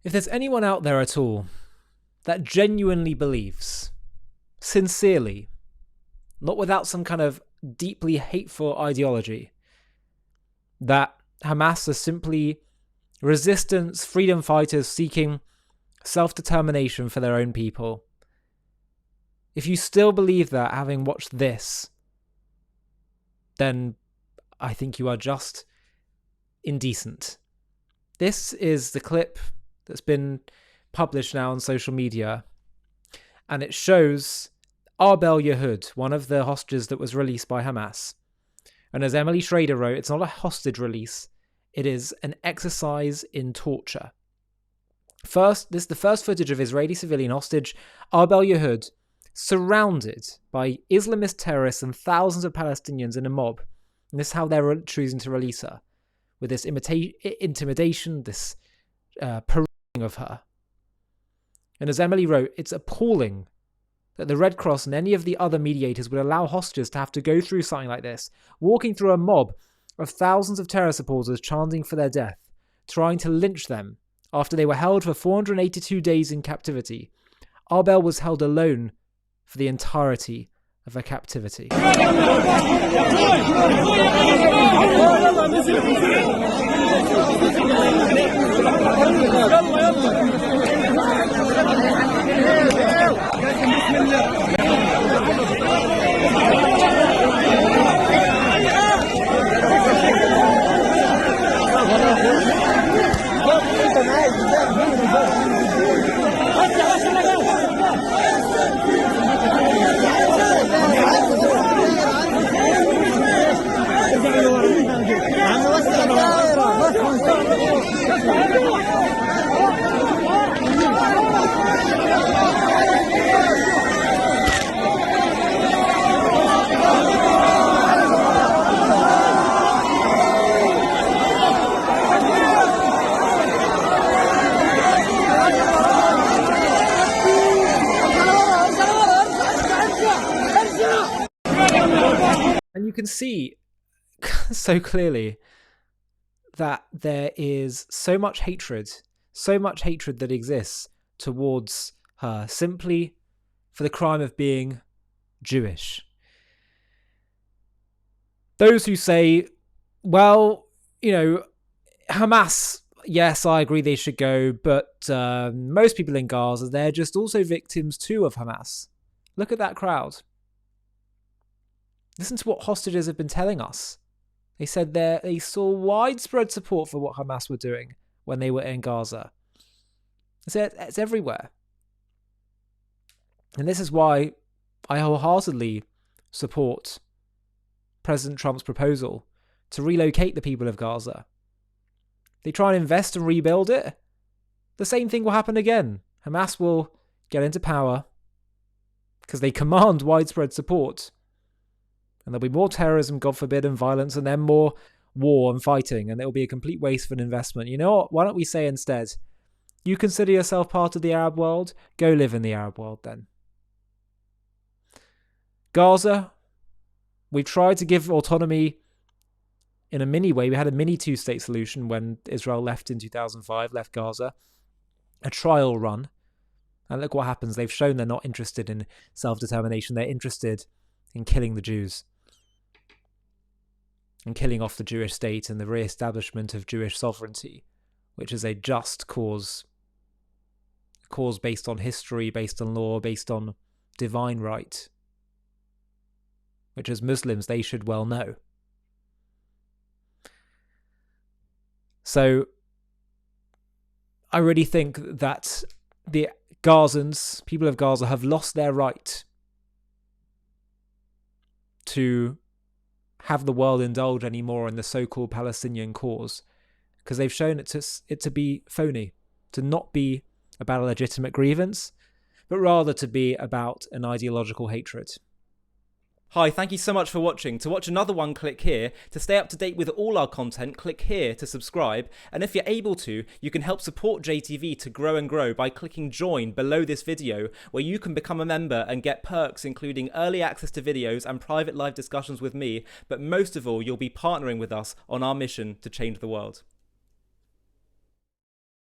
If there's anyone out there at all that genuinely believes, sincerely, not without some kind of deeply hateful ideology, that Hamas are simply resistance, freedom fighters seeking self-determination for their own people, if you still believe that, having watched this, then I think you are just indecent. This is the clip that's been published now on social media, and it shows Arbel Yehud, one of the hostages that was released by Hamas. And as Emily Schrader wrote, it's not a hostage release, it is an exercise in torture. First, this is the first footage of Israeli civilian hostage Arbel Yehud surrounded by Islamist terrorists and thousands of Palestinians in a mob. And this is how they're choosing to release her, with this intimidation, this parading of her. And as Emily wrote, it's appalling that the Red Cross and any of the other mediators would allow hostages to have to go through something like this, walking through a mob of thousands of terror supporters chanting for their death, trying to lynch them after they were held for 482 days in captivity. Arbel was held alone for the entirety of her captivity. And you can see so clearly that there is so much hatred that exists towards her simply for the crime of being Jewish. Those who say, well, Hamas, yes, I agree they should go, but most people in Gaza, they're just also victims too of Hamas. Look at that crowd. Listen to what hostages have been telling us. They said they saw widespread support for what Hamas were doing when they were in Gaza. It's everywhere. And this is why I wholeheartedly support President Trump's proposal to relocate the people of Gaza. They try and invest and rebuild it, the same thing will happen again. Hamas will get into power because they command widespread support. And there'll be more terrorism, God forbid, and violence, and then more war and fighting, and it'll be a complete waste of an investment. You know what? Why don't we say instead, you consider yourself part of the Arab world? Go live in the Arab world then. Gaza, we've tried to give autonomy in a mini way. We had a mini two-state solution when Israel left in 2005, left Gaza. A trial run. And look what happens. They've shown they're not interested in self-determination. They're interested in killing the Jews. And killing off the Jewish state and the re-establishment of Jewish sovereignty, which is a just cause. A cause based on history, based on law, based on divine right. Which as Muslims, they should well know. So, I really think that the Gazans, people of Gaza, have lost their right to have the world indulge anymore in the so-called Palestinian cause, because they've shown it to be phony, to not be about a legitimate grievance, but rather to be about an ideological hatred. Hi, thank you so much for watching. To watch another one, click here. To stay up to date with all our content, click here to subscribe. And if you're able to, you can help support JTV to grow and grow by clicking join below this video, where you can become a member and get perks including early access to videos and private live discussions with me. But most of all, you'll be partnering with us on our mission to change the world.